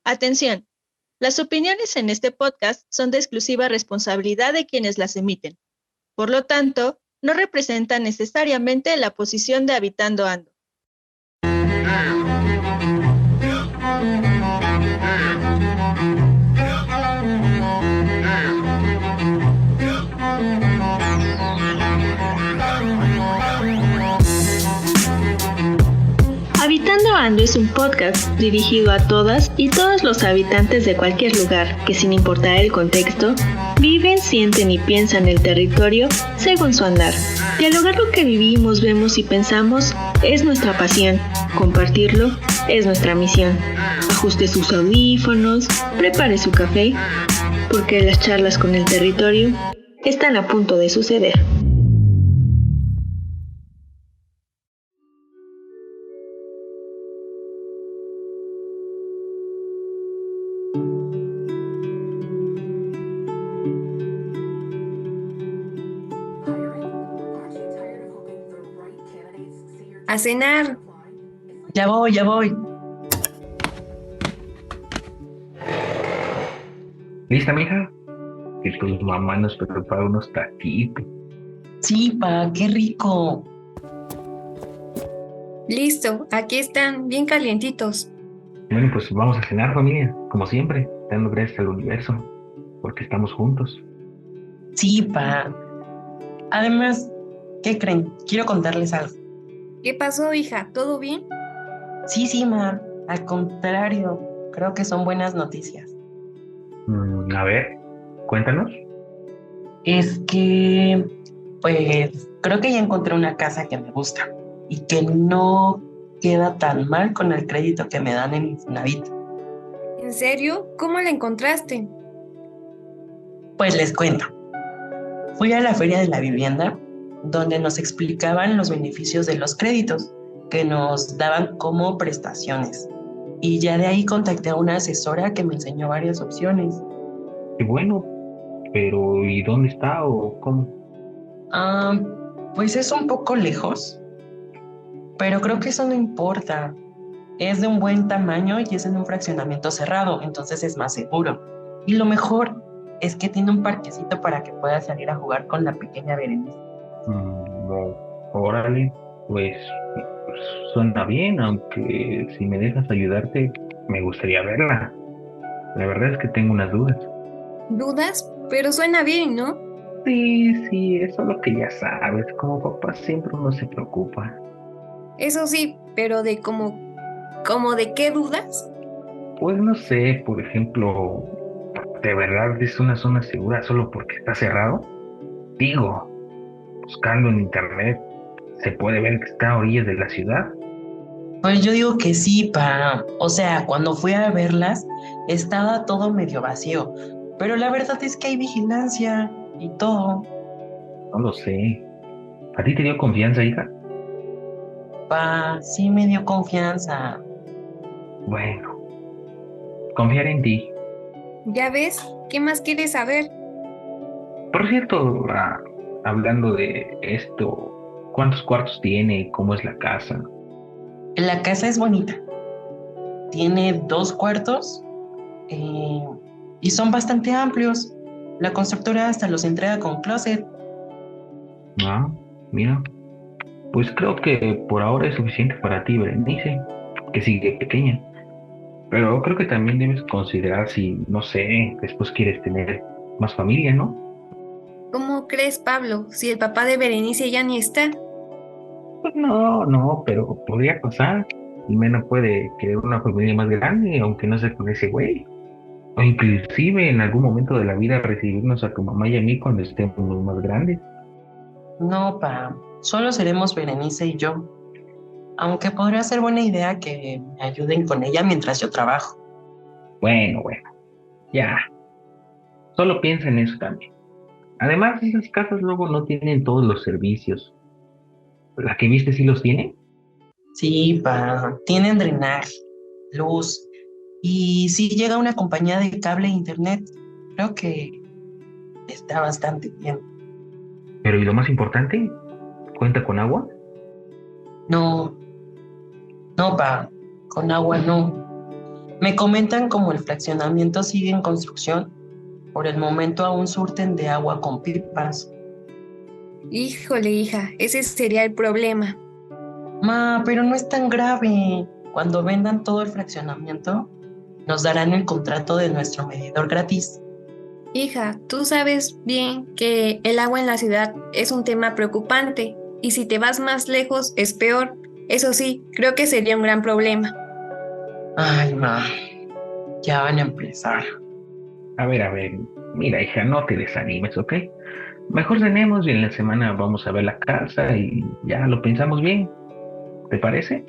Atención, las opiniones en este podcast son de exclusiva responsabilidad de quienes las emiten. Por lo tanto, no representan necesariamente la posición de Habitando Ando. Habitando Ando es un podcast dirigido a todas y todos los habitantes de cualquier lugar que, sin importar el contexto, viven, sienten y piensan el territorio según su andar. Dialogar lo que vivimos, vemos y pensamos es nuestra pasión. Compartirlo es nuestra misión. Ajuste sus audífonos, prepare su café, porque las charlas con el territorio están a punto de suceder. A cenar. Ya voy. ¿Lista, mija? Que tu mamá nos prepara unos taquitos. Sí, qué rico. Listo, aquí están, bien calientitos. Bueno, pues vamos a cenar, familia, como siempre, dando gracias al universo, porque estamos juntos. Sí, Además, ¿qué creen? Quiero contarles algo. ¿Qué pasó, hija? ¿Todo bien? Sí, al contrario, creo que son buenas noticias. A ver, cuéntanos. Es que, pues, creo que ya encontré una casa que me gusta y que no queda tan mal con el crédito que me dan en Infonavit. ¿En serio? ¿Cómo la encontraste? Pues les cuento. Fui a la Feria de la Vivienda, donde nos explicaban los beneficios de los créditos que nos daban como prestaciones. Y ya de ahí contacté a una asesora que me enseñó varias opciones. Qué bueno, pero ¿y dónde está o cómo? Pues es un poco lejos, pero creo que eso no importa. Es de un buen tamaño y es en un fraccionamiento cerrado, entonces es más seguro. Y lo mejor es que tiene un parquecito para que puedas salir a jugar con la pequeña Berenice. No, órale, pues suena bien, aunque si me dejas ayudarte, me gustaría verla. La verdad es que tengo unas dudas. ¿Dudas? Pero suena bien, ¿no? Sí, eso es lo que ya sabes, como papá siempre uno se preocupa. Eso sí, pero de ¿como de qué dudas? Pues no sé, por ejemplo, ¿de verdad es una zona segura solo porque está cerrado? Digo, buscando en internet, se puede ver que está a orillas de la ciudad. Pues yo digo que sí, O sea, cuando fui a verlas, estaba todo medio vacío. Pero la verdad es que hay vigilancia y todo. No lo sé. ¿A ti te dio confianza, hija? Sí me dio confianza. Bueno, confiar en ti. ¿Ya ves? ¿Qué más quieres saber? Por cierto, hablando de esto, ¿cuántos cuartos tiene? ¿Cómo es la casa? La casa es bonita. Tiene 2 cuartos y son bastante amplios. La constructora hasta los entrega con closet. Ah, mira, pues creo que por ahora es suficiente para ti, Berenice, que sigue pequeña. Pero creo que también debes considerar si, no sé, después quieres tener más familia, ¿no? ¿Cómo crees, Pablo, si el papá de Berenice ya ni está? Pues no, pero podría pasar. Y menos puede querer una familia más grande, aunque no sea con ese güey. O inclusive en algún momento de la vida recibirnos a tu mamá y a mí cuando estemos más grandes. No, solo seremos Berenice y yo. Aunque podría ser buena idea que me ayuden con ella mientras yo trabajo. Bueno, ya. Solo piensa en eso también. Además, esas casas luego no tienen todos los servicios. ¿La que viste sí los tiene? Sí, tienen drenaje, luz y si llega una compañía de cable e internet, creo que está bastante bien. Pero ¿y lo más importante? ¿Cuenta con agua? No, con agua no. Me comentan como el fraccionamiento sigue en construcción, por el momento aún surten de agua con pipas. Híjole, hija, ese sería el problema. Ma, pero no es tan grave. Cuando vendan todo el fraccionamiento, nos darán el contrato de nuestro medidor gratis. Hija, tú sabes bien que el agua en la ciudad es un tema preocupante y si te vas más lejos es peor. Eso sí, creo que sería un gran problema. Ay, ma, ya van a empezar. A ver, mira, hija, no te desanimes, ¿ok? Mejor cenemos y en la semana vamos a ver la casa y ya lo pensamos bien. ¿Te parece?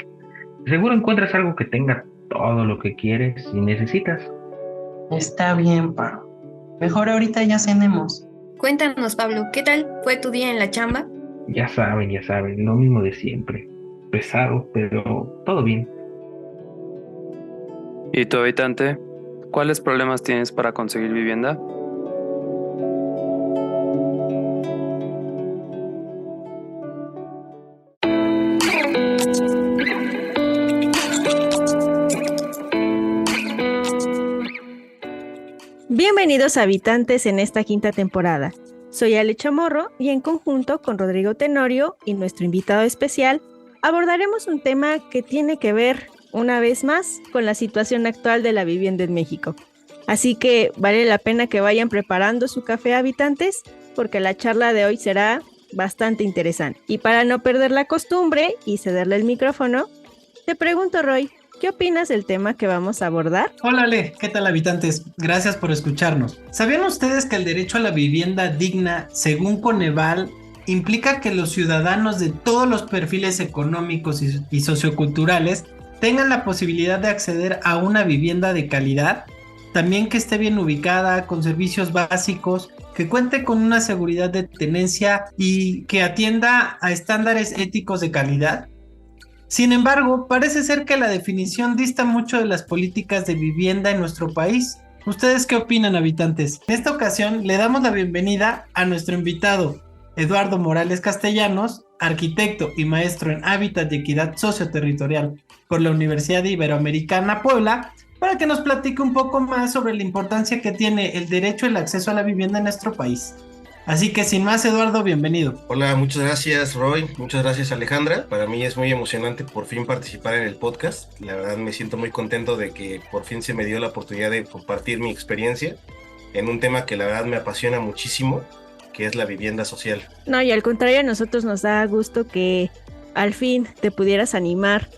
Seguro encuentras algo que tenga todo lo que quieres y necesitas. Está bien, pa. Mejor ahorita ya cenemos. Cuéntanos, Pablo, ¿qué tal fue tu día en la chamba? Ya saben, lo mismo de siempre. Pesado, pero todo bien. ¿Y tu habitante? ¿Cuáles problemas tienes para conseguir vivienda? Bienvenidos habitantes en esta quinta temporada. Soy Ale Chamorro y en conjunto con Rodrigo Tenorio y nuestro invitado especial abordaremos un tema que tiene que ver, una vez más, con la situación actual de la vivienda en México. Así que vale la pena que vayan preparando su café, habitantes, porque la charla de hoy será bastante interesante. Y para no perder la costumbre y cederle el micrófono, te pregunto, Roy, ¿qué opinas del tema que vamos a abordar? Hola Ale, ¿qué tal habitantes? Gracias por escucharnos. ¿Sabían ustedes que el derecho a la vivienda digna, según Coneval, implica que los ciudadanos de todos los perfiles económicos y socioculturales tengan la posibilidad de acceder a una vivienda de calidad? También que esté bien ubicada, con servicios básicos, que cuente con una seguridad de tenencia y que atienda a estándares éticos de calidad. Sin embargo, parece ser que la definición dista mucho de las políticas de vivienda en nuestro país. ¿Ustedes qué opinan, habitantes? En esta ocasión le damos la bienvenida a nuestro invitado, Eduardo Morales Castellanos, arquitecto y maestro en Hábitat y Equidad Socioterritorial por la Universidad Iberoamericana Puebla, para que nos platique un poco más sobre la importancia que tiene el derecho al acceso a la vivienda en nuestro país. Así que sin más, Eduardo, bienvenido. Hola, muchas gracias Roy, muchas gracias Alejandra. Para mí es muy emocionante por fin participar en el podcast. La verdad me siento muy contento de que por fin se me dio la oportunidad de compartir mi experiencia en un tema que la verdad me apasiona muchísimo, que es la vivienda social. No, y al contrario, a nosotros nos da gusto que al fin te pudieras animar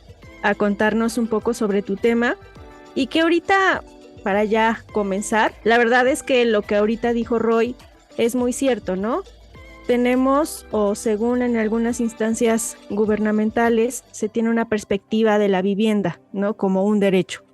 a contarnos un poco sobre tu tema y que ahorita, para ya comenzar, la verdad es que lo que ahorita dijo Roy es muy cierto, ¿no? Tenemos, o según en algunas instancias gubernamentales, se tiene una perspectiva de la vivienda, ¿no? Como un derecho.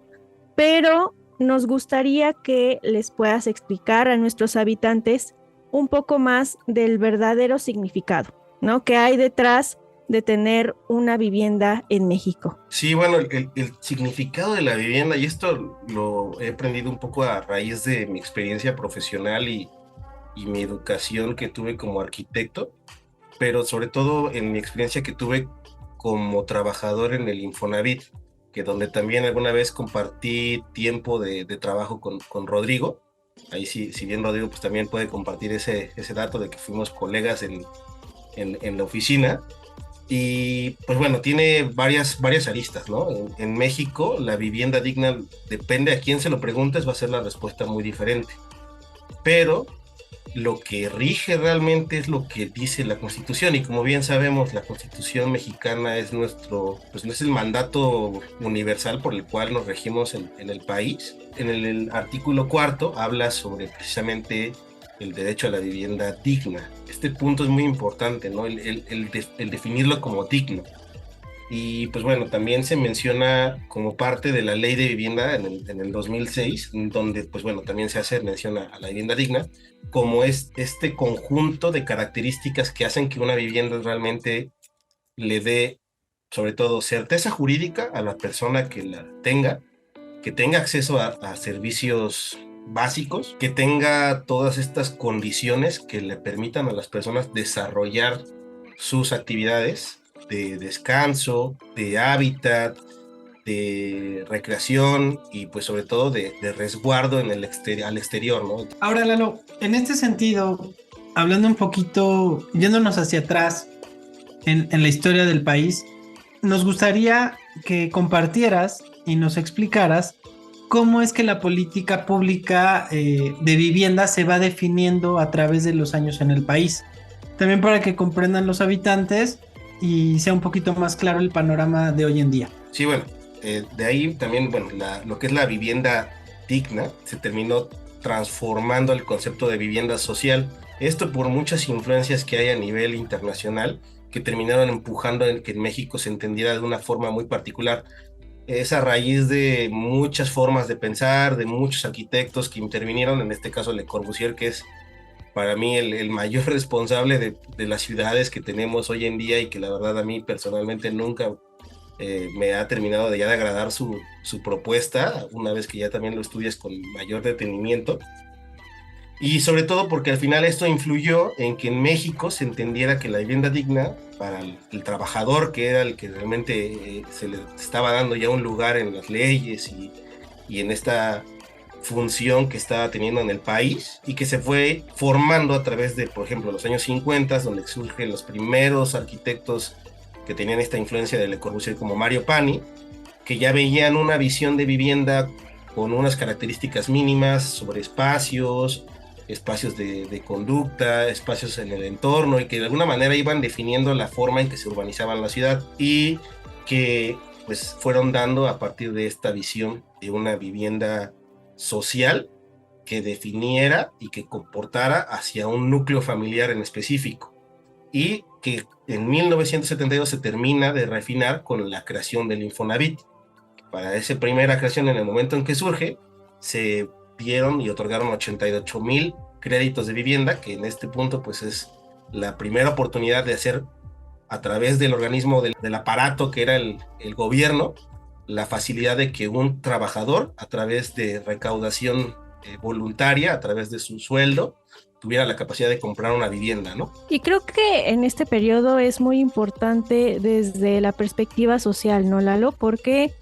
Pero nos gustaría que les puedas explicar a nuestros habitantes un poco más del verdadero significado, ¿no? ¿Qué hay detrás de tener una vivienda en México? Sí, bueno, el significado de la vivienda, y esto lo he aprendido un poco a raíz de mi experiencia profesional y mi educación que tuve como arquitecto, pero sobre todo en mi experiencia que tuve como trabajador en el Infonavit, que donde también alguna vez compartí tiempo de trabajo con Rodrigo. Ahí sí, si bien Rodrigo pues también puede compartir ese dato de que fuimos colegas en la oficina. Y pues bueno, tiene varias aristas, ¿no? En México la vivienda digna, depende a quién se lo preguntes, va a ser la respuesta muy diferente. Pero lo que rige realmente es lo que dice la Constitución, y como bien sabemos, la Constitución mexicana es pues no es el mandato universal por el cual nos regimos en el país. En el artículo 4 habla sobre precisamente el derecho a la vivienda digna. Este punto es muy importante, ¿no? El definirlo como digno. Y pues bueno, también se menciona como parte de la ley de vivienda en el 2006, donde pues bueno, también se hace mención a la vivienda digna, como es este conjunto de características que hacen que una vivienda realmente le dé, sobre todo, certeza jurídica a la persona que la tenga, que tenga acceso a servicios básicos, que tenga todas estas condiciones que le permitan a las personas desarrollar sus actividades de descanso, de hábitat, de recreación y pues sobre todo de resguardo en el al exterior, ¿no? Ahora, Lalo, en este sentido, hablando un poquito, yéndonos hacia atrás en la historia del país, nos gustaría que compartieras y nos explicaras cómo es que la política pública de vivienda se va definiendo a través de los años en el país. También para que comprendan los habitantes y sea un poquito más claro el panorama de hoy en día. Sí, bueno, de ahí también, bueno, lo que es la vivienda digna se terminó transformando el concepto de vivienda social. Esto por muchas influencias que hay a nivel internacional que terminaron empujando en que en México se entendiera de una forma muy particular. Es a raíz de muchas formas de pensar, de muchos arquitectos que intervinieron, en este caso Le Corbusier, que es para mí el mayor responsable de las ciudades que tenemos hoy en día y que la verdad a mí personalmente nunca me ha terminado de ya de agradar su propuesta, una vez que ya también lo estudias con mayor detenimiento. Y sobre todo porque al final esto influyó en que en México se entendiera que la vivienda digna para el trabajador, que era el que realmente se le estaba dando ya un lugar en las leyes y en esta función que estaba teniendo en el país y que se fue formando a través de, por ejemplo, los años 50, donde surgen los primeros arquitectos que tenían esta influencia de Le Corbusier como Mario Pani, que ya veían una visión de vivienda con unas características mínimas sobre espacios de conducta, espacios en el entorno y que de alguna manera iban definiendo la forma en que se urbanizaba la ciudad y que pues fueron dando a partir de esta visión de una vivienda social que definiera y que comportara hacia un núcleo familiar en específico y que en 1972 se termina de refinar con la creación del Infonavit. Para esa primera creación, en el momento en que surge, se dieron y otorgaron 88,000 créditos de vivienda, que en este punto pues es la primera oportunidad de hacer a través del organismo del aparato que era el gobierno, la facilidad de que un trabajador a través de recaudación voluntaria, a través de su sueldo, tuviera la capacidad de comprar una vivienda, ¿no? Y creo que en este periodo es muy importante desde la perspectiva social, ¿no, Lalo? Porque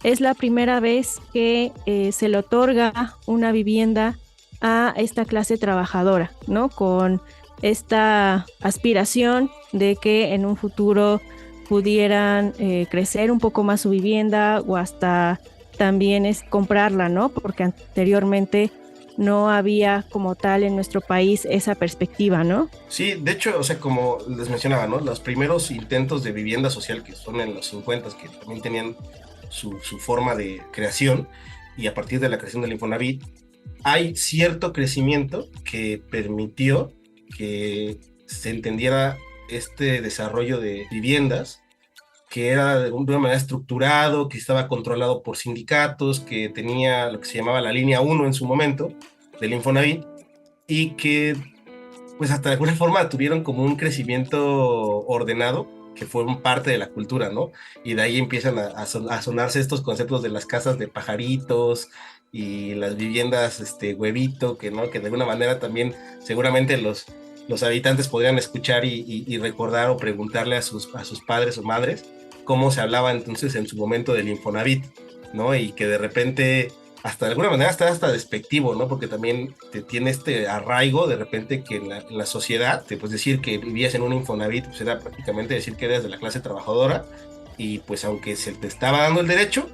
es la primera vez que se le otorga una vivienda a esta clase trabajadora, ¿no? Con esta aspiración de que en un futuro pudieran crecer un poco más su vivienda o hasta también es comprarla, ¿no? Porque anteriormente no había como tal en nuestro país esa perspectiva, ¿no? Sí, de hecho, o sea, como les mencionaba, ¿no? Los primeros intentos de vivienda social que son en los 50, que también tenían su forma de creación, y a partir de la creación del Infonavit, hay cierto crecimiento que permitió que se entendiera este desarrollo de viviendas, que era de una manera estructurado, que estaba controlado por sindicatos, que tenía lo que se llamaba la línea 1 en su momento del Infonavit, y que pues hasta de alguna forma tuvieron como un crecimiento ordenado, que fueron parte de la cultura, ¿no? Y de ahí empiezan a sonarse estos conceptos de las casas de pajaritos y las viviendas huevito, que, ¿no? Que de alguna manera también seguramente los habitantes podrían escuchar y recordar o preguntarle a sus padres o madres cómo se hablaba entonces en su momento del Infonavit, ¿no? Y que de repente hasta de alguna manera está hasta despectivo, ¿no? Porque también te tiene este arraigo de repente que en la sociedad, te puedes decir que vivías en un Infonavit, pues era prácticamente decir que eras de la clase trabajadora y pues aunque se te estaba dando el derecho,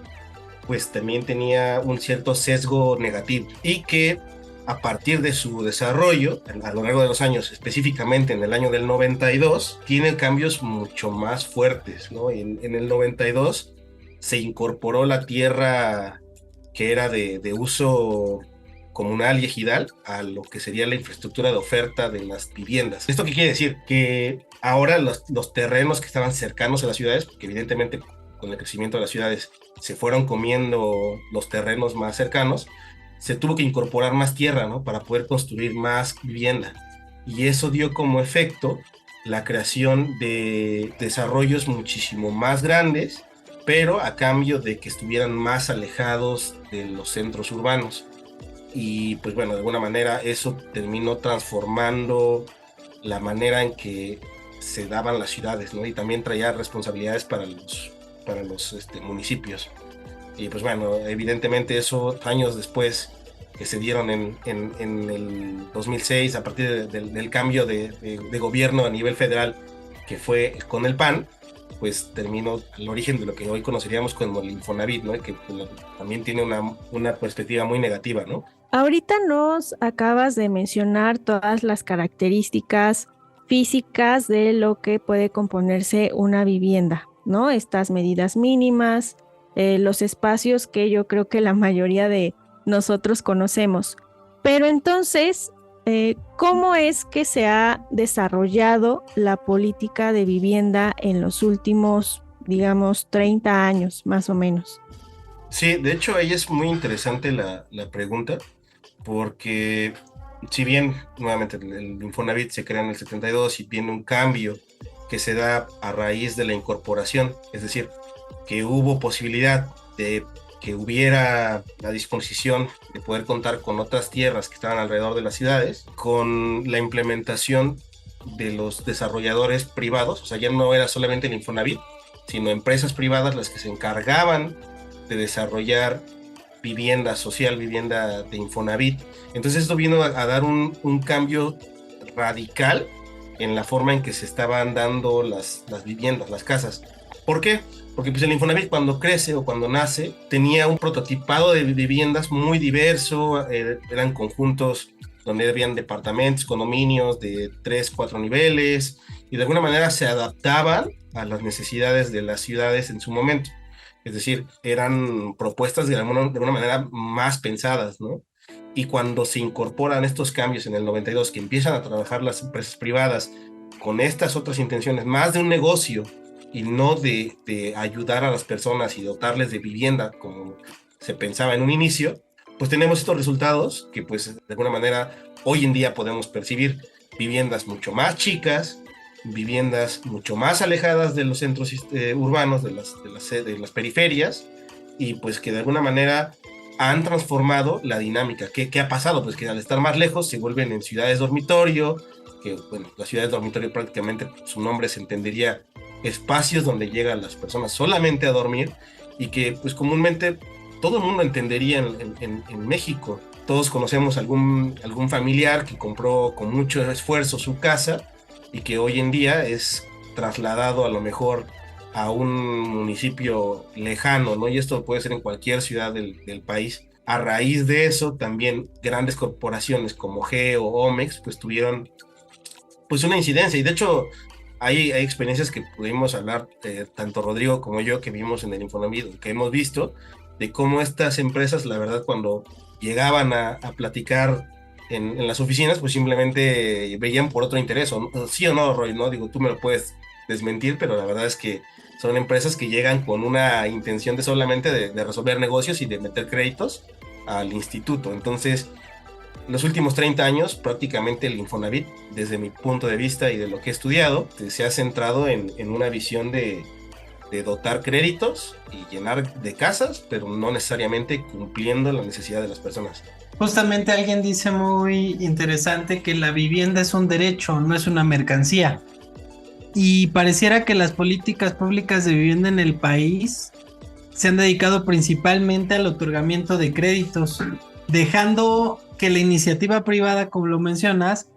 pues también tenía un cierto sesgo negativo y que a partir de su desarrollo a lo largo de los años, específicamente en el año del 92, tiene cambios mucho más fuertes, ¿no? En el 92 se incorporó la tierra que era de uso comunal y ejidal a lo que sería la infraestructura de oferta de las viviendas. ¿Esto qué quiere decir? Que ahora los terrenos que estaban cercanos a las ciudades, porque evidentemente con el crecimiento de las ciudades se fueron comiendo los terrenos más cercanos, se tuvo que incorporar más tierra, ¿no? Para poder construir más vivienda. Y eso dio como efecto la creación de desarrollos muchísimo más grandes, pero a cambio de que estuvieran más alejados de los centros urbanos. Y pues bueno, de alguna manera eso terminó transformando la manera en que se daban las ciudades, ¿no? Y también traía responsabilidades para los municipios. Y pues bueno, evidentemente eso años después que se dieron en el 2006, a partir del cambio de gobierno a nivel federal, que fue con el PAN, pues terminó el origen de lo que hoy conoceríamos como el Infonavit, ¿no? Que pues, también tiene una perspectiva muy negativa, ¿no? Ahorita nos acabas de mencionar todas las características físicas de lo que puede componerse una vivienda, ¿no? Estas medidas mínimas, los espacios que yo creo que la mayoría de nosotros conocemos. Pero entonces, ¿cómo es que se ha desarrollado la política de vivienda en los últimos, digamos, 30 años, más o menos? Sí, de hecho ahí es muy interesante la pregunta, porque si bien nuevamente el Infonavit se crea en el 72 y tiene un cambio que se da a raíz de la incorporación, es decir, que hubo posibilidad de que hubiera la disposición de poder contar con otras tierras que estaban alrededor de las ciudades, con la implementación de los desarrolladores privados, o sea, ya no era solamente el Infonavit, sino empresas privadas las que se encargaban de desarrollar vivienda social, vivienda de Infonavit. Entonces esto vino a dar un cambio radical en la forma en que se estaban dando las viviendas, las casas. ¿Por qué? Porque pues el Infonavit cuando crece o cuando nace tenía un prototipado de viviendas muy diverso, eran conjuntos donde habían departamentos, condominios de 3, 4 niveles y de alguna manera se adaptaban a las necesidades de las ciudades en su momento. Es decir, eran propuestas de alguna manera más pensadas, ¿no? Y cuando se incorporan estos cambios en el 92, que empiezan a trabajar las empresas privadas con estas otras intenciones, más de un negocio y no de ayudar a las personas y dotarles de vivienda como se pensaba en un inicio, pues tenemos estos resultados que pues de alguna manera hoy en día podemos percibir viviendas mucho más chicas, viviendas mucho más alejadas de los centros urbanos, de las periferias, y pues que de alguna manera han transformado la dinámica. ¿Qué ha pasado? Pues que al estar más lejos se vuelven en ciudades dormitorio, que bueno, las ciudades dormitorio prácticamente su nombre se entendería espacios donde llegan las personas solamente a dormir y que pues comúnmente todo el mundo entendería en México. Todos conocemos algún familiar que compró con mucho esfuerzo su casa y que hoy en día es trasladado a lo mejor a un municipio lejano, ¿no? Y esto puede ser en cualquier ciudad del país. A raíz de eso, también grandes corporaciones como Geo o Omex, pues tuvieron pues una incidencia. Y de hecho, hay experiencias que pudimos hablar, tanto Rodrigo como yo, que vimos en el Infonavit, que hemos visto, de cómo estas empresas, la verdad, cuando llegaban a platicar en las oficinas, pues simplemente veían por otro interés, sí o no, Roy, ¿no? Digo, tú me lo puedes desmentir, pero la verdad es que son empresas que llegan con una intención de solamente de resolver negocios y de meter créditos al instituto. Entonces, los últimos 30 años, prácticamente el Infonavit, desde mi punto de vista y de lo que he estudiado, se ha centrado en una visión de dotar créditos y llenar de casas, pero no necesariamente cumpliendo la necesidad de las personas. Justamente alguien dice muy interesante que la vivienda es un derecho, no es una mercancía. Y pareciera que las políticas públicas de vivienda en el país se han dedicado principalmente al otorgamiento de créditos, dejando que la iniciativa privada, como lo mencionas,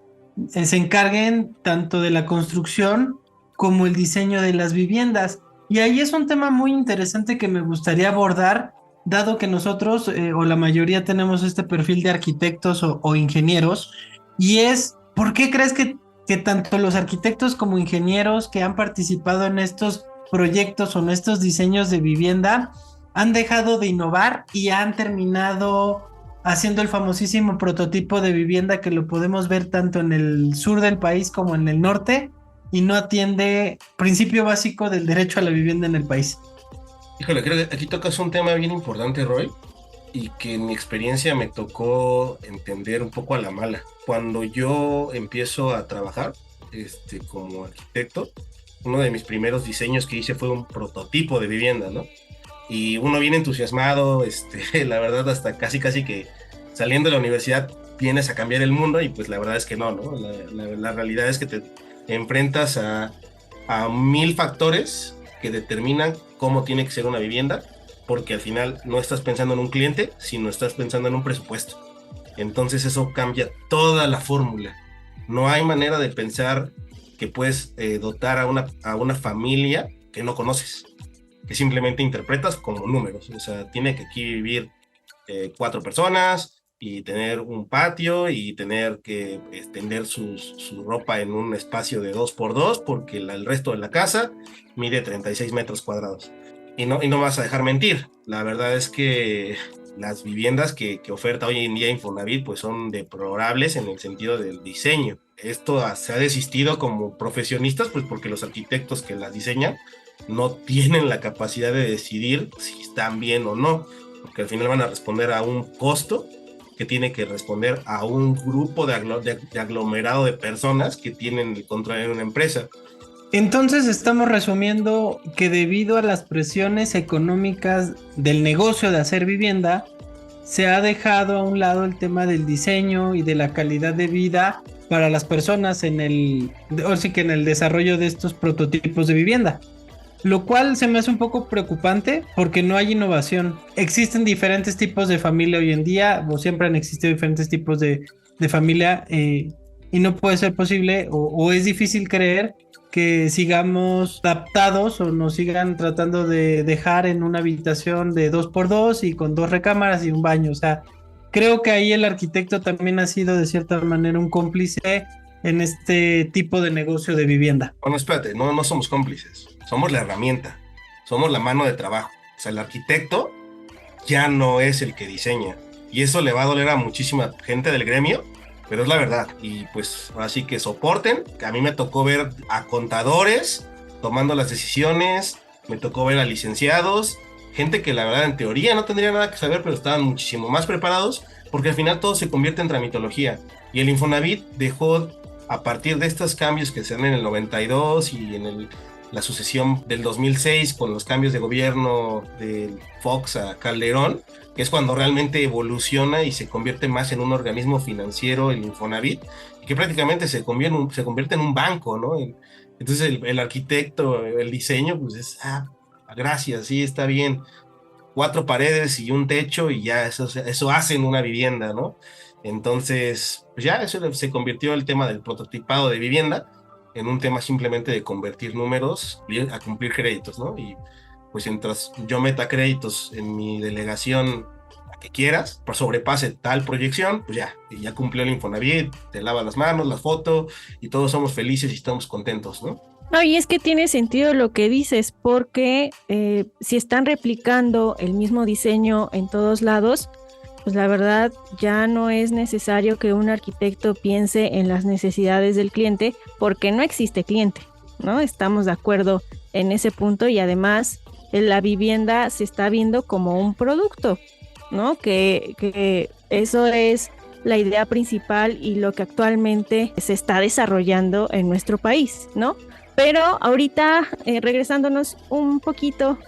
se encarguen tanto de la construcción como el diseño de las viviendas. Y ahí es un tema muy interesante que me gustaría abordar, dado que nosotros o la mayoría tenemos este perfil de arquitectos o ingenieros, y es, ¿por qué crees que tanto los arquitectos como ingenieros que han participado en estos proyectos o en estos diseños de vivienda han dejado de innovar y han terminado haciendo el famosísimo prototipo de vivienda que lo podemos ver tanto en el sur del país como en el norte y no atiende principio básico del derecho a la vivienda en el país? Híjole, creo que aquí tocas un tema bien importante, Roy, y que en mi experiencia me tocó entender un poco a la mala. Cuando yo empiezo a trabajar como arquitecto, uno de mis primeros diseños que hice fue un prototipo de vivienda, ¿no? Y uno viene entusiasmado, la verdad hasta casi que saliendo de la universidad vienes a cambiar el mundo y pues la verdad es que no, ¿no? La realidad es que te enfrentas a 1000 factores que determinan cómo tiene que ser una vivienda porque al final no estás pensando en un cliente, sino estás pensando en un presupuesto. Entonces eso cambia toda la fórmula. No hay manera de pensar que puedes dotar a una familia que no conoces, que simplemente interpretas como números. O sea, tiene que aquí vivir 4 personas y tener un patio y tener que extender su ropa en un espacio de 2x2 porque el resto de la casa mide 36 metros cuadrados. Y no vas a dejar mentir. La verdad es que las viviendas que oferta hoy en día Infonavit pues son deplorables en el sentido del diseño. Esto se ha desistido como profesionistas pues porque los arquitectos que las diseñan no tienen la capacidad de decidir si están bien o no, porque al final van a responder a un costo que tiene que responder a un grupo de aglomerado de personas que tienen el control en una empresa. Entonces estamos resumiendo que debido a las presiones económicas del negocio de hacer vivienda, se ha dejado a un lado el tema del diseño y de la calidad de vida para las personas en el desarrollo de estos prototipos de vivienda. Lo cual se me hace un poco preocupante porque no hay innovación. Existen diferentes tipos de familia hoy en día, o siempre han existido diferentes tipos de familia, y no puede ser posible o es difícil creer que sigamos adaptados o nos sigan tratando de dejar en una habitación de 2x2 y con 2 recámaras y un baño. O sea, creo que ahí el arquitecto también ha sido de cierta manera un cómplice en este tipo de negocio de vivienda. Bueno, espérate, no somos cómplices, somos la herramienta, somos la mano de trabajo. O sea, el arquitecto ya no es el que diseña y eso le va a doler a muchísima gente del gremio, pero es la verdad. Y pues ahora sí que soporten, que a mí me tocó ver a contadores tomando las decisiones, me tocó ver a licenciados, gente que la verdad en teoría no tendría nada que saber, pero estaban muchísimo más preparados, porque al final todo se convierte en tramitología. Y el Infonavit dejó, a partir de estos cambios que se dan en el 92 y en la sucesión del 2006 con los cambios de gobierno de Fox a Calderón, que es cuando realmente evoluciona y se convierte más en un organismo financiero, el Infonavit, que prácticamente se convierte en un banco, ¿no? Entonces el arquitecto, el diseño, pues es, gracias, sí, está bien, 4 paredes y un techo y ya eso hacen una vivienda, ¿no? Entonces, pues ya eso se convirtió el tema del prototipado de vivienda en un tema simplemente de convertir números a cumplir créditos, ¿no? Y pues mientras yo meta créditos en mi delegación a que quieras, pues sobrepase tal proyección, pues ya cumplió el Infonavit, te lava las manos, la foto, y todos somos felices y estamos contentos, ¿no? No, y es que tiene sentido lo que dices, porque si están replicando el mismo diseño en todos lados, pues la verdad ya no es necesario que un arquitecto piense en las necesidades del cliente, porque no existe cliente, ¿no? Estamos de acuerdo en ese punto y además la vivienda se está viendo como un producto, ¿no? Que eso es la idea principal y lo que actualmente se está desarrollando en nuestro país, ¿no? Pero ahorita, regresándonos un poquito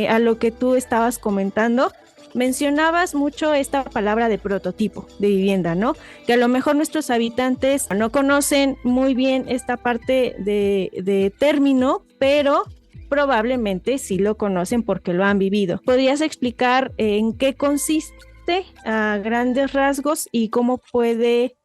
a lo que tú estabas comentando, mencionabas mucho esta palabra de prototipo de vivienda, ¿no? Que a lo mejor nuestros habitantes no conocen muy bien esta parte de término, pero probablemente sí lo conocen porque lo han vivido. ¿Podrías explicar en qué consiste a grandes rasgos y cómo puede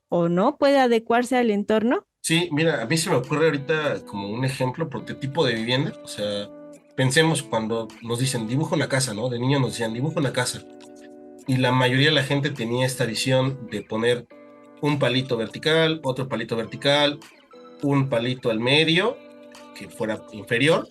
o no puede adecuarse al entorno? Sí, mira, a mí se me ocurre ahorita como un ejemplo, prototipo de vivienda. O sea, pensemos cuando nos dicen dibuja una casa, ¿no? De niño nos decían dibuja una casa. Y la mayoría de la gente tenía esta visión de poner un palito vertical, otro palito vertical, un palito al medio, que fuera inferior,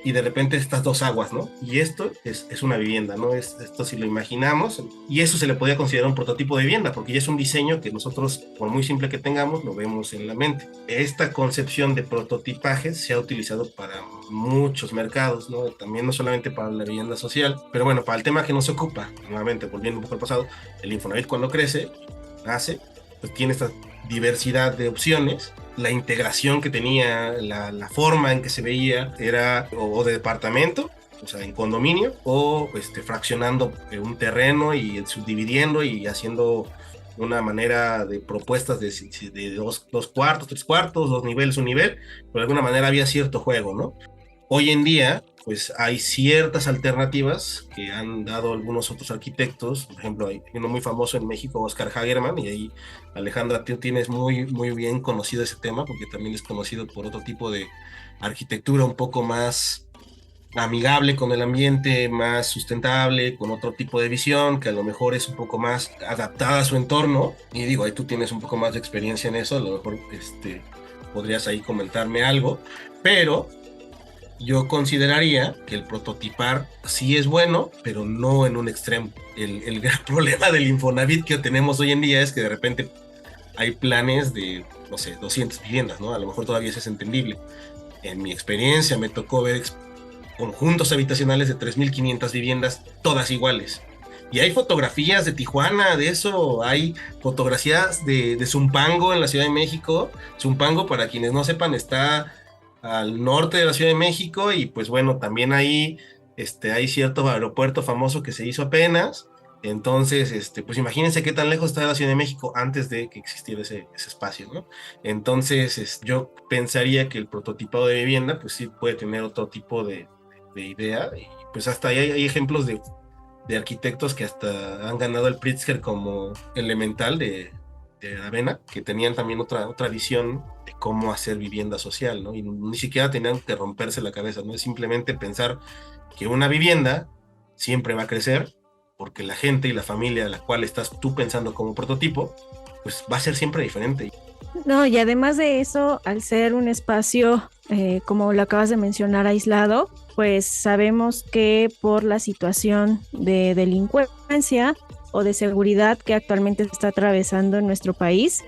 y de repente estas 2 aguas, ¿no? Y esto es una vivienda, ¿no? Esto si lo imaginamos, y eso se le podía considerar un prototipo de vivienda, porque ya es un diseño que nosotros, por muy simple que tengamos, lo vemos en la mente. Esta concepción de prototipaje se ha utilizado para muchos mercados, ¿no? También no solamente para la vivienda social, pero bueno, para el tema que nos ocupa, nuevamente, volviendo un poco al pasado, el Infonavit cuando nace, pues tiene esta diversidad de opciones. La integración que tenía, la forma en que se veía era o de departamento, o sea, en condominio, o fraccionando un terreno y subdividiendo y haciendo una manera de propuestas de 2 cuartos, 3 cuartos, 2 niveles, 1 nivel, pero de alguna manera había cierto juego, ¿no? Hoy en día pues hay ciertas alternativas que han dado algunos otros arquitectos. Por ejemplo, hay uno muy famoso en México, Oscar Hagerman, y ahí Alejandra, tú tienes muy, muy bien conocido ese tema, porque también es conocido por otro tipo de arquitectura un poco más amigable con el ambiente, más sustentable, con otro tipo de visión, que a lo mejor es un poco más adaptada a su entorno. Y digo, ahí tú tienes un poco más de experiencia en eso, a lo mejor podrías ahí comentarme algo, pero yo consideraría que el prototipar sí es bueno, pero no en un extremo. El gran problema del Infonavit que tenemos hoy en día es que de repente hay planes de, no sé, 200 viviendas, ¿no? A lo mejor todavía eso es entendible. En mi experiencia me tocó ver conjuntos habitacionales de 3.500 viviendas, todas iguales. Y hay fotografías de Tijuana, de eso, hay fotografías de Zumpango en la Ciudad de México. Zumpango, para quienes no sepan, está al norte de la Ciudad de México, y pues bueno, también ahí hay cierto aeropuerto famoso que se hizo apenas. Entonces, pues imagínense qué tan lejos está de la Ciudad de México antes de que existiera ese espacio, ¿no? Entonces, yo pensaría que el prototipado de vivienda, pues sí puede tener otro tipo de idea, y pues hasta ahí hay ejemplos de arquitectos que hasta han ganado el Pritzker como Elemental de Avena, que tenían también otra visión de cómo hacer vivienda social, ¿no? Y ni siquiera tenían que romperse la cabeza, ¿no? Es simplemente pensar que una vivienda siempre va a crecer, porque la gente y la familia a la cual estás tú pensando como prototipo, pues va a ser siempre diferente. No, y además de eso, al ser un espacio, como lo acabas de mencionar, aislado, pues sabemos que por la situación de delincuencia o de seguridad que actualmente está atravesando en nuestro país,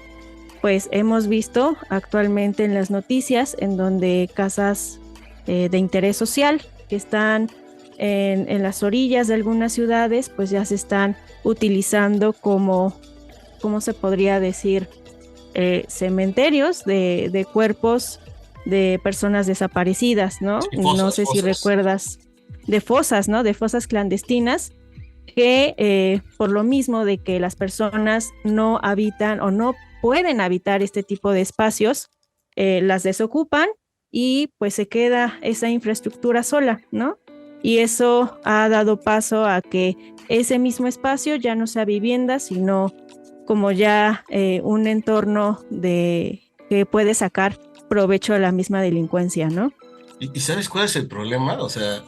pues hemos visto actualmente en las noticias en donde casas de interés social que están en las orillas de algunas ciudades, pues ya se están utilizando como, ¿cómo se podría decir? Cementerios de cuerpos de personas desaparecidas, ¿no? Sí, fosas, no sé si recuerdas, de fosas, ¿no? De fosas clandestinas que por lo mismo de que las personas no habitan o no pueden habitar este tipo de espacios, las desocupan y pues se queda esa infraestructura sola, ¿no? Y eso ha dado paso a que ese mismo espacio ya no sea vivienda, sino como ya un entorno que puede sacar provecho de la misma delincuencia, ¿no? ¿Y sabes cuál es el problema? O sea,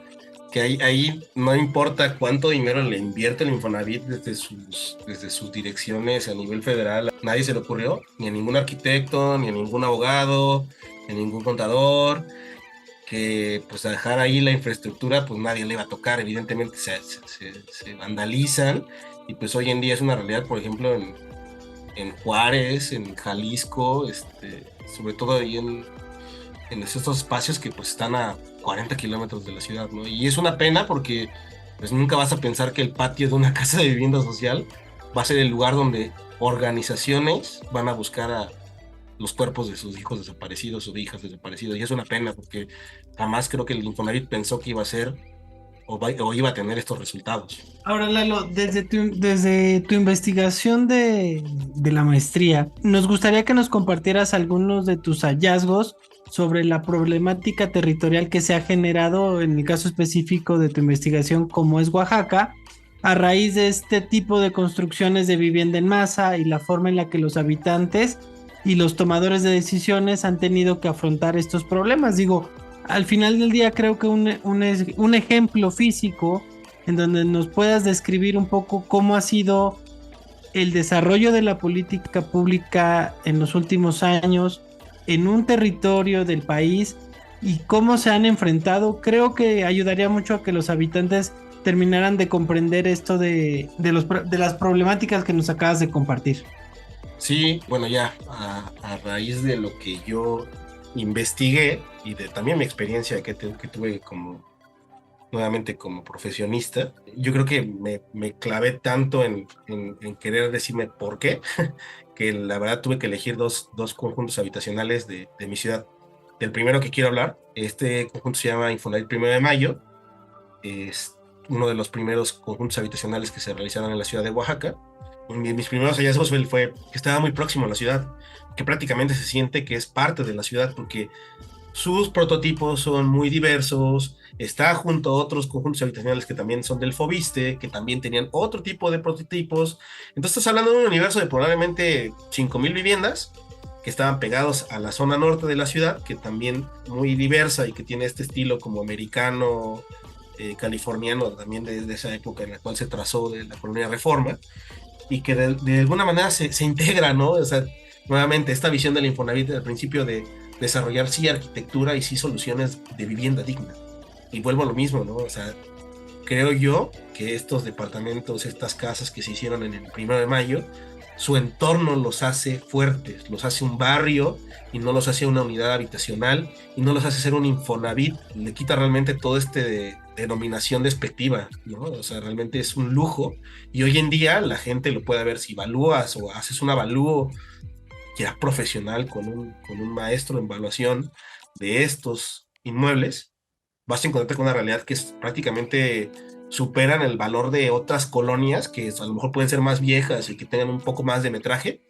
que ahí no importa cuánto dinero le invierte el Infonavit desde sus direcciones a nivel federal, nadie se le ocurrió, ni a ningún arquitecto, ni a ningún abogado, ni a ningún contador, que pues a dejar ahí la infraestructura, pues nadie le iba a tocar, evidentemente se vandalizan, y pues hoy en día es una realidad, por ejemplo, en Juárez, en Jalisco, sobre todo ahí en estos espacios que pues están a 40 kilómetros de la ciudad, ¿no? Y es una pena porque pues nunca vas a pensar que el patio de una casa de vivienda social va a ser el lugar donde organizaciones van a buscar a los cuerpos de sus hijos desaparecidos o de hijas desaparecidas. Y es una pena porque jamás creo que el Infonavit pensó que iba a ser o iba a tener estos resultados. Ahora, Lalo, desde tu investigación de la maestría, nos gustaría que nos compartieras algunos de tus hallazgos sobre la problemática territorial que se ha generado en el caso específico de tu investigación, como es Oaxaca, a raíz de este tipo de construcciones de vivienda en masa y la forma en la que los habitantes y los tomadores de decisiones han tenido que afrontar estos problemas. Digo, al final del día creo que un ejemplo físico en donde nos puedas describir un poco cómo ha sido el desarrollo de la política pública en los últimos años en un territorio del país y cómo se han enfrentado, creo que ayudaría mucho a que los habitantes terminaran de comprender esto de las problemáticas que nos acabas de compartir. Sí, bueno, ya a raíz de lo que yo investigué y de también mi experiencia que tuve nuevamente como profesionista, yo creo que me clavé tanto en querer decirme por qué, que la verdad tuve que elegir dos conjuntos habitacionales de mi ciudad. Del primero que quiero hablar, este conjunto se llama Infonavit 1 de Mayo, es uno de los primeros conjuntos habitacionales que se realizaron en la ciudad de Oaxaca. Mis primeros hallazgos fue que estaba muy próximo a la ciudad, que prácticamente se siente que es parte de la ciudad, porque sus prototipos son muy diversos, está junto a otros conjuntos habitacionales que también son del Fobiste, que también tenían otro tipo de prototipos. Entonces estás hablando de un universo de probablemente 5,000 viviendas que estaban pegados a la zona norte de la ciudad, que también muy diversa y que tiene este estilo como americano, californiano, también de esa época en la cual se trazó de la colonia Reforma, y que de alguna manera se integra, ¿no? O sea, nuevamente, esta visión del Infonavit al principio de desarrollar sí arquitectura y sí soluciones de vivienda digna. Y vuelvo a lo mismo, ¿no? O sea, creo yo que estos departamentos, estas casas que se hicieron en el 1 de mayo, su entorno los hace fuertes, los hace un barrio y no los hace una unidad habitacional y no los hace ser un Infonavit, le quita realmente todo denominación despectiva, ¿no? O sea, realmente es un lujo y hoy en día la gente lo puede ver si evalúas o haces un avalúo ya profesional con un maestro en evaluación de estos inmuebles, vas a encontrarte con una realidad que es prácticamente superan el valor de otras colonias que a lo mejor pueden ser más viejas y que tengan un poco más de metraje,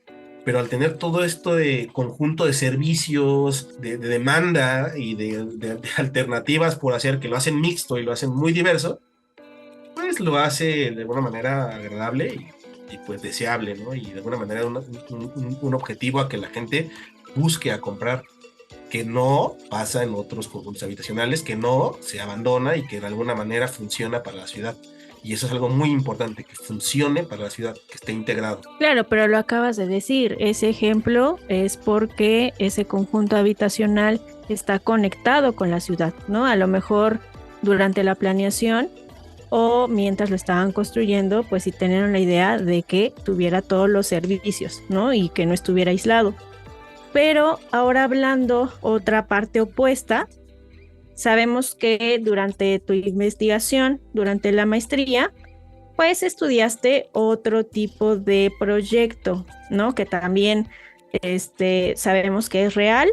pero al tener todo esto de conjunto de servicios, de demanda y de alternativas por hacer, que lo hacen mixto y lo hacen muy diverso, pues lo hace de alguna manera agradable y pues deseable, ¿no? Y de alguna manera un objetivo a que la gente busque a comprar, que no pasa en otros conjuntos habitacionales, que no se abandona y que de alguna manera funciona para la ciudad. Y eso es algo muy importante, que funcione para la ciudad, que esté integrado. Claro, pero lo acabas de decir, ese ejemplo es porque ese conjunto habitacional está conectado con la ciudad, ¿no? A lo mejor durante la planeación o mientras lo estaban construyendo, pues sí tenían la idea de que tuviera todos los servicios, ¿no? Y que no estuviera aislado. Pero ahora hablando otra parte opuesta, sabemos que durante tu investigación, durante la maestría, pues estudiaste otro tipo de proyecto, ¿no? Que también sabemos que es real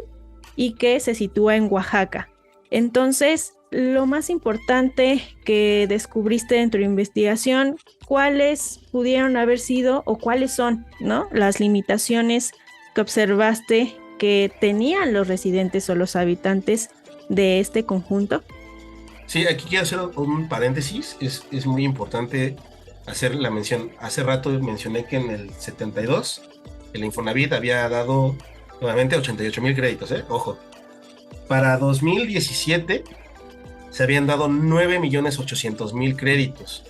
y que se sitúa en Oaxaca. Entonces, lo más importante que descubriste en tu investigación, ¿cuáles pudieron haber sido o cuáles son, ¿no? Las limitaciones que observaste que tenían los residentes o los habitantes de este conjunto? Sí, aquí quiero hacer un paréntesis. Es muy importante hacer la mención. Hace rato mencioné que en el 72 el Infonavit había dado nuevamente 88,000 créditos, ojo. Para 2017 se habían dado 9,800,000 créditos.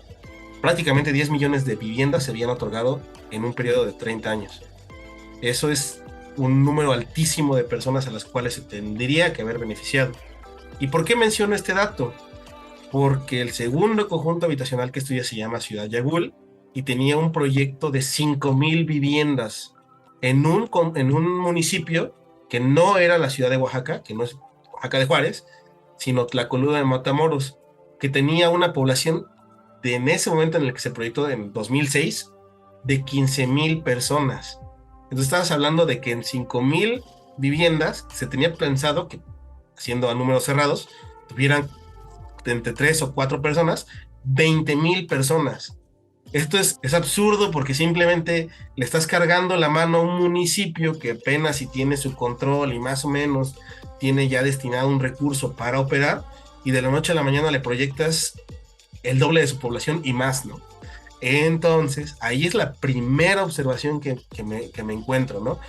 Prácticamente 10 millones de viviendas se habían otorgado en un periodo de 30 años. Eso es un número altísimo de personas a las cuales se tendría que haber beneficiado. ¿Y por qué menciono este dato? Porque el segundo conjunto habitacional que estudié se llama Ciudad Yagul y tenía un proyecto de 5,000 viviendas en un municipio que no era la ciudad de Oaxaca, que no es Oaxaca de Juárez, sino Tlacolula de Matamoros, que tenía una población en ese momento en el que se proyectó en 2006 de 15,000 personas. Entonces estabas hablando de que en 5,000 viviendas se tenía pensado que, haciendo a números cerrados, tuvieran entre 3 o 4 personas, 20,000 personas. Esto es absurdo porque simplemente le estás cargando la mano a un municipio que apenas si tiene su control y más o menos tiene ya destinado un recurso para operar, y de la noche a la mañana le proyectas el doble de su población y más, ¿no? Entonces, ahí es la primera observación que me encuentro, ¿no?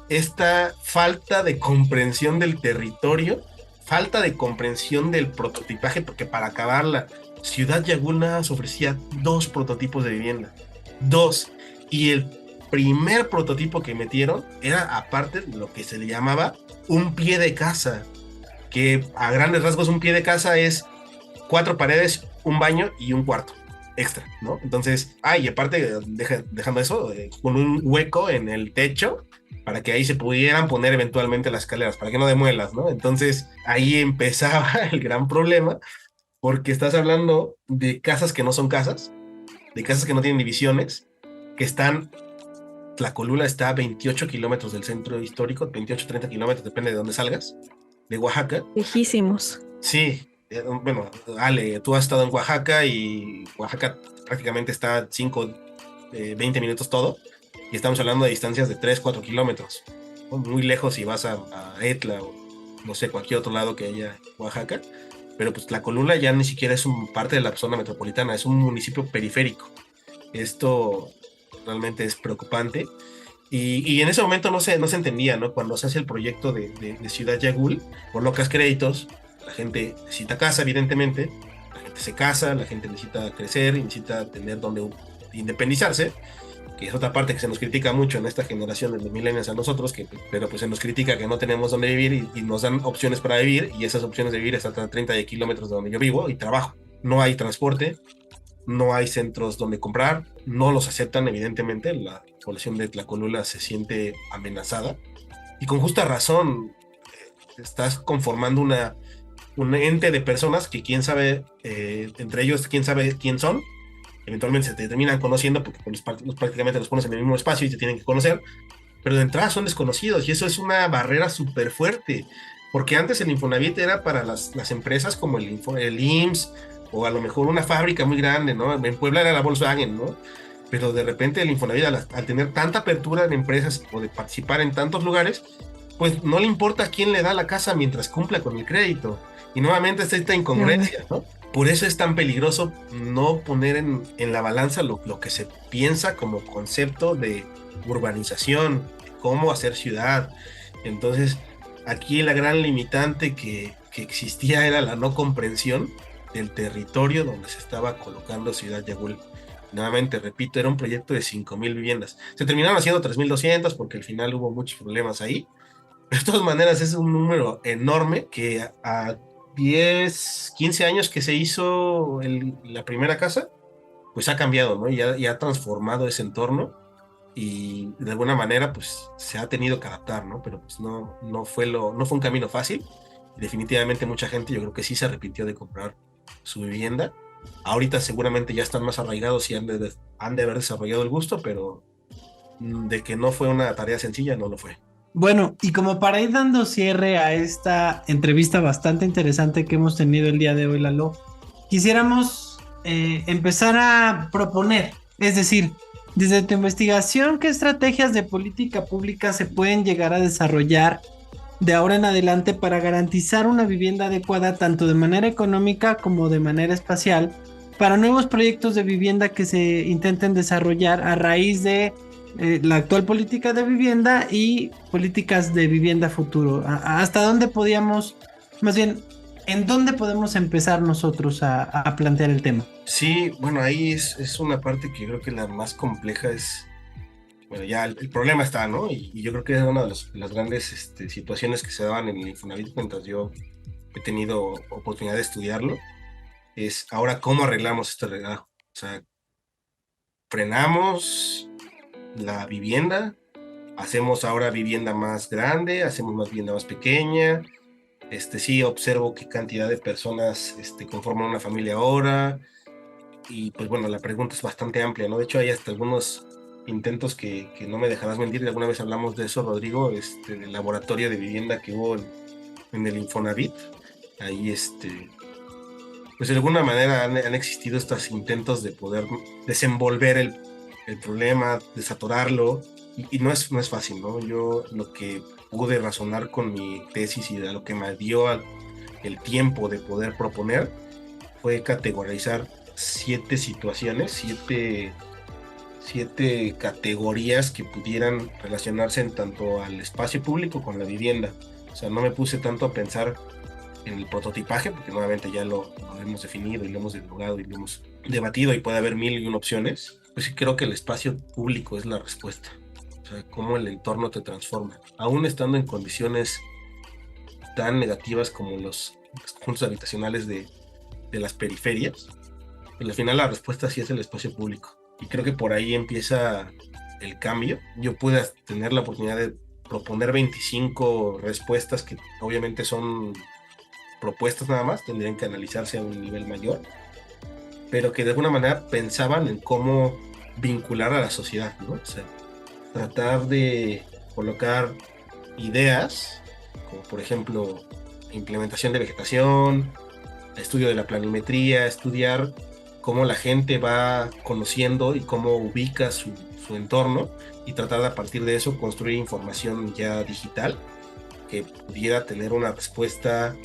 Esta falta de comprensión del territorio, falta de comprensión del prototipaje, porque para acabarla, Ciudad Yagul nada más ofrecía 2 prototipos de vivienda. 2. Y el primer prototipo que metieron era, aparte, lo que se le llamaba un pie de casa, que a grandes rasgos un pie de casa es 4 paredes, un baño y un cuarto extra, ¿no? Entonces, y aparte, dejando eso, con un hueco en el techo para que ahí se pudieran poner eventualmente las escaleras, para que no demuelas, ¿no? Entonces, ahí empezaba el gran problema, porque estás hablando de casas que no son casas, de casas que no tienen divisiones, que están... Tlacolula está a 28 kilómetros del centro histórico, 28, 30 kilómetros, depende de dónde salgas, de Oaxaca. Lejísimos. Sí. Bueno, Ale, tú has estado en Oaxaca y Oaxaca prácticamente está a 20 minutos todo, y estamos hablando de distancias de 3, 4 kilómetros, muy lejos si vas a Etla no sé, cualquier otro lado que haya Oaxaca, pero pues Tlacolula ya ni siquiera es parte de la zona metropolitana, es un municipio periférico. Esto realmente es preocupante. Y en ese momento no se entendía, ¿no? Cuando se hace el proyecto de Ciudad Yagul, colocas créditos, la gente necesita casa, evidentemente, la gente se casa, la gente necesita crecer y necesita tener donde independizarse, que es otra parte que se nos critica mucho en esta generación de los millennials a nosotros, pero pues se nos critica que no tenemos donde vivir y nos dan opciones para vivir, y esas opciones de vivir están a 30 kilómetros de donde yo vivo y trabajo. No hay transporte, no hay centros donde comprar, no los aceptan, evidentemente, la población de Tlacolula se siente amenazada, y con justa razón. Estás conformando un ente de personas que quién sabe, entre ellos, quién sabe quién son, eventualmente se te terminan conociendo porque prácticamente los pones en el mismo espacio y te tienen que conocer, pero de entrada son desconocidos, y eso es una barrera súper fuerte, porque antes el Infonavit era para las empresas como el IMSS, o a lo mejor una fábrica muy grande, ¿no? En Puebla era la Volkswagen, ¿no? Pero de repente el Infonavit, al tener tanta apertura en empresas o de participar en tantos lugares, pues no le importa a quién le da la casa mientras cumpla con el crédito. Y nuevamente está esta incongruencia, ¿no? Por eso es tan peligroso no poner en la balanza lo que se piensa como concepto de urbanización, cómo hacer ciudad. Entonces, aquí la gran limitante que existía era la no comprensión del territorio donde se estaba colocando Ciudad Yagul. Nuevamente, repito, era un proyecto de 5,000 viviendas. Se terminaron haciendo 3,200 porque al final hubo muchos problemas ahí. De todas maneras, es un número enorme que a 10, 15 años que se hizo la primera casa, pues ha cambiado, ¿no? Ya ha transformado ese entorno, y de alguna manera pues se ha tenido que adaptar, ¿no? Pero pues no fue un camino fácil. Definitivamente mucha gente, yo creo que sí se arrepintió de comprar su vivienda. Ahorita seguramente ya están más arraigados y han de haber desarrollado el gusto, pero de que no fue una tarea sencilla, no lo fue. Bueno, y como para ir dando cierre a esta entrevista bastante interesante que hemos tenido el día de hoy, Lalo, quisiéramos empezar a proponer, es decir, desde tu investigación, ¿qué estrategias de política pública se pueden llegar a desarrollar de ahora en adelante para garantizar una vivienda adecuada tanto de manera económica como de manera espacial para nuevos proyectos de vivienda que se intenten desarrollar a raíz de la actual política de vivienda y políticas de vivienda futuro? ¿Hasta dónde podíamos, más bien, en dónde podemos empezar nosotros a plantear el tema? Sí, bueno, ahí es una parte que creo que la más compleja es, bueno, ya el problema está, ¿no? Y yo creo que es una de las grandes situaciones que se daban en el Infonavit mientras yo he tenido oportunidad de estudiarlo, es ahora cómo arreglamos este relajo. O sea, frenamos la vivienda, hacemos ahora vivienda más grande, hacemos más vivienda más pequeña. Sí, observo qué cantidad de personas conforman una familia ahora, y pues bueno, la pregunta es bastante amplia, ¿no? De hecho, hay hasta algunos intentos que no me dejarás mentir, alguna vez hablamos de eso, Rodrigo, del laboratorio de vivienda que hubo en el Infonavit. Ahí, pues de alguna manera han existido estos intentos de poder desenvolver el problema, desatorarlo, y no es fácil, ¿no? Yo lo que pude razonar con mi tesis y de lo que me dio el tiempo de poder proponer fue categorizar 7 situaciones, 7 categorías que pudieran relacionarse en tanto al espacio público con la vivienda. O sea, no me puse tanto a pensar en el prototipaje, porque nuevamente ya lo hemos definido y lo hemos dialogado y lo hemos debatido y puede haber 1001 opciones. Pues sí, creo que el espacio público es la respuesta. O sea, cómo el entorno te transforma. Aún estando en condiciones tan negativas como los conjuntos habitacionales de las periferias, pues al final la respuesta sí es el espacio público. Y creo que por ahí empieza el cambio. Yo pude tener la oportunidad de proponer 25 respuestas que obviamente son propuestas nada más, tendrían que analizarse a un nivel mayor, pero que de alguna manera pensaban en cómo vincular a la sociedad, ¿no? O sea, tratar de colocar ideas, como por ejemplo implementación de vegetación, estudio de la planimetría, estudiar cómo la gente va conociendo y cómo ubica su entorno, y tratar de a partir de eso construir información ya digital que pudiera tener una respuesta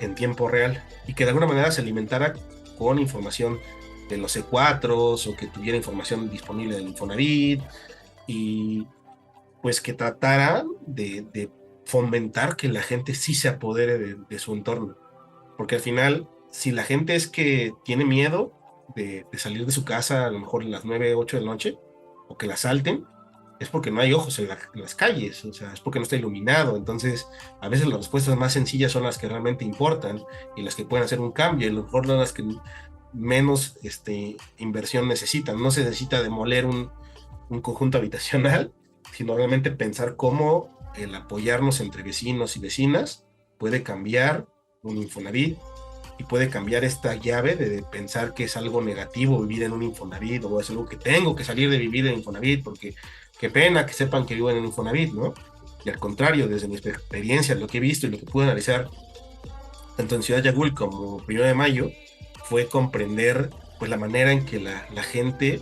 en tiempo real y que de alguna manera se alimentara con información de los C4 o que tuviera información disponible del Infonavit y pues que tratara de fomentar que la gente sí se apodere de su entorno. Porque al final, si la gente es que tiene miedo de salir de su casa a lo mejor a las 9, 8 de la noche, o que la asalten, es porque no hay ojos en las calles, o sea, es porque no está iluminado. Entonces, a veces las respuestas más sencillas son las que realmente importan y las que pueden hacer un cambio, y a lo mejor son las que menos inversión necesitan. No se necesita demoler un conjunto habitacional, sino realmente pensar cómo el apoyarnos entre vecinos y vecinas puede cambiar un Infonavit y puede cambiar esta llave de pensar que es algo negativo vivir en un Infonavit o es algo que tengo que salir de vivir en Infonavit porque qué pena que sepan que vivo en un Infonavit, ¿no? Y al contrario, desde mi experiencia, lo que he visto y lo que pude analizar tanto en Ciudad Yagul como 1 de Mayo fue comprender pues la manera en que la gente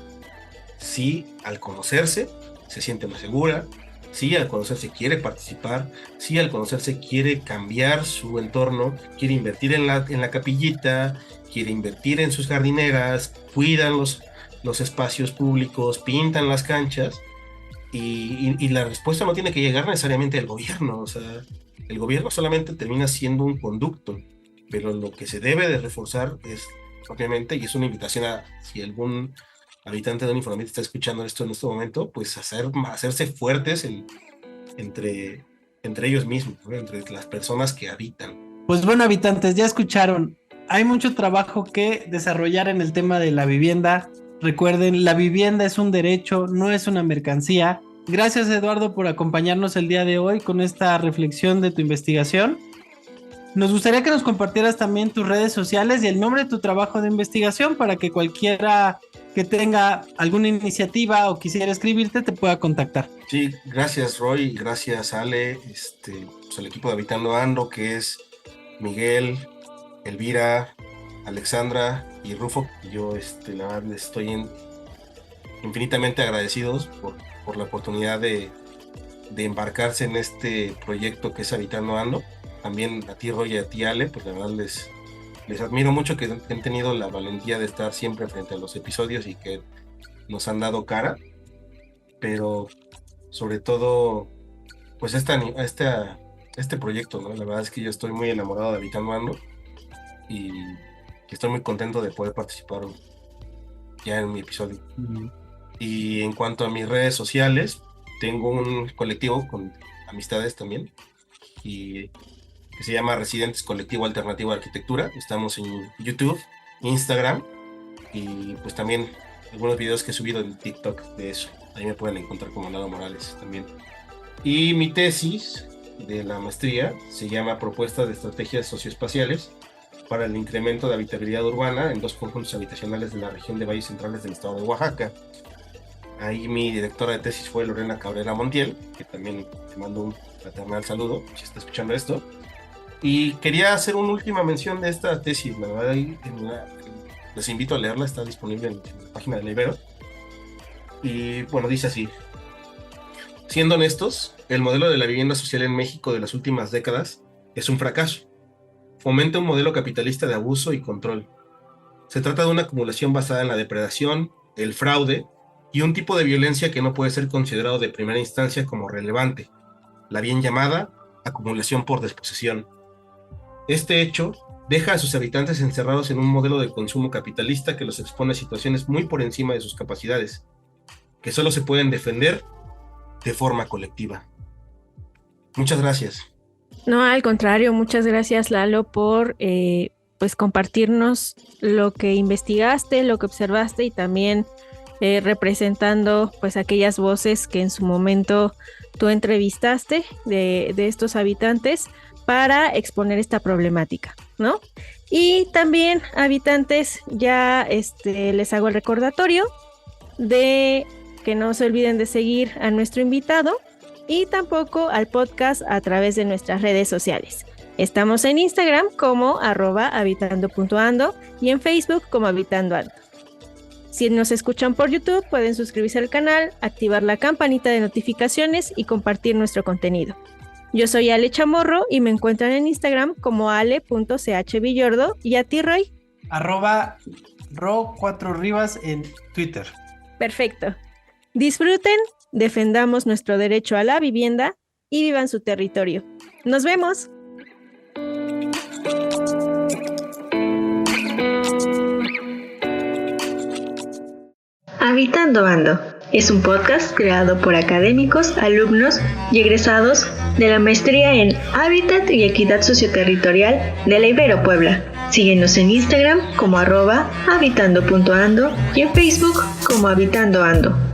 sí al conocerse se siente más segura, sí al conocerse quiere participar, sí al conocerse quiere cambiar su entorno, quiere invertir en la capillita, quiere invertir en sus jardineras, cuidan los espacios públicos, pintan las canchas y la respuesta no tiene que llegar necesariamente del gobierno, o sea, el gobierno solamente termina siendo un conducto, pero lo que se debe de reforzar es propiamente, y es una invitación a si algún habitante de un Infonavit está escuchando esto en este momento, pues hacerse fuertes entre ellos mismos, ¿no? Entre las personas que habitan. Pues bueno, habitantes, ya escucharon, hay mucho trabajo que desarrollar en el tema de la vivienda. Recuerden, la vivienda es un derecho, no es una mercancía. Gracias, Eduardo, por acompañarnos el día de hoy con esta reflexión de tu investigación. Nos gustaría que nos compartieras también tus redes sociales y el nombre de tu trabajo de investigación para que cualquiera que tenga alguna iniciativa o quisiera escribirte te pueda contactar. Sí, gracias Roy, gracias Ale, pues al equipo de Habitando Ando, que es Miguel, Elvira, Alexandra y Rufo. Yo la verdad les estoy infinitamente agradecidos por la oportunidad de embarcarse en este proyecto que es Habitando Ando. También a ti Roy y a ti Ale, pues la verdad les admiro mucho que han tenido la valentía de estar siempre frente a los episodios y que nos han dado cara, pero sobre todo pues este proyecto, ¿no? La verdad es que yo estoy muy enamorado de Habitando Ando y estoy muy contento de poder participar ya en mi episodio. Y en cuanto a mis redes sociales, tengo un colectivo con amistades también y que se llama Residentes Colectivo Alternativo de Arquitectura. Estamos en YouTube, Instagram y pues también algunos videos que he subido en TikTok de eso. Ahí me pueden encontrar como Nado Morales también. Y mi tesis de la maestría se llama Propuestas de Estrategias Socioespaciales para el incremento de habitabilidad urbana en 2 conjuntos habitacionales de la región de Valles Centrales del estado de Oaxaca. Ahí mi directora de tesis fue Lorena Cabrera Montiel, que también te mando un fraternal saludo si está escuchando esto. Y quería hacer una última mención de esta tesis, la verdad, les invito a leerla, está disponible en la página de la Ibero. Y bueno, dice así: siendo honestos, el modelo de la vivienda social en México de las últimas décadas es un fracaso. Fomenta un modelo capitalista de abuso y control. Se trata de una acumulación basada en la depredación, el fraude y un tipo de violencia que no puede ser considerado de primera instancia como relevante, la bien llamada acumulación por desposesión. Este hecho deja a sus habitantes encerrados en un modelo de consumo capitalista que los expone a situaciones muy por encima de sus capacidades, que solo se pueden defender de forma colectiva. Muchas gracias. No, al contrario, muchas gracias Lalo por pues compartirnos lo que investigaste, lo que observaste y también representando pues aquellas voces que en su momento tú entrevistaste de estos habitantes para exponer esta problemática, ¿no? Y también, habitantes, ya les hago el recordatorio de que no se olviden de seguir a nuestro invitado y tampoco al podcast a través de nuestras redes sociales. Estamos en Instagram como @habitando.ando y en Facebook como Habitando Ando. Si nos escuchan por YouTube, pueden suscribirse al canal, activar la campanita de notificaciones y compartir nuestro contenido. Yo soy Ale Chamorro y me encuentran en Instagram como ale.chvillordo. ¿Y a ti, Roy? @ro4rivas en Twitter. Perfecto. Disfruten, defendamos nuestro derecho a la vivienda y vivan su territorio. ¡Nos vemos! Habitando Ando es un podcast creado por académicos, alumnos y egresados de la maestría en Hábitat y Equidad Socioterritorial de la Ibero Puebla. Síguenos en Instagram como @habitando.ando y en Facebook como Habitando Ando.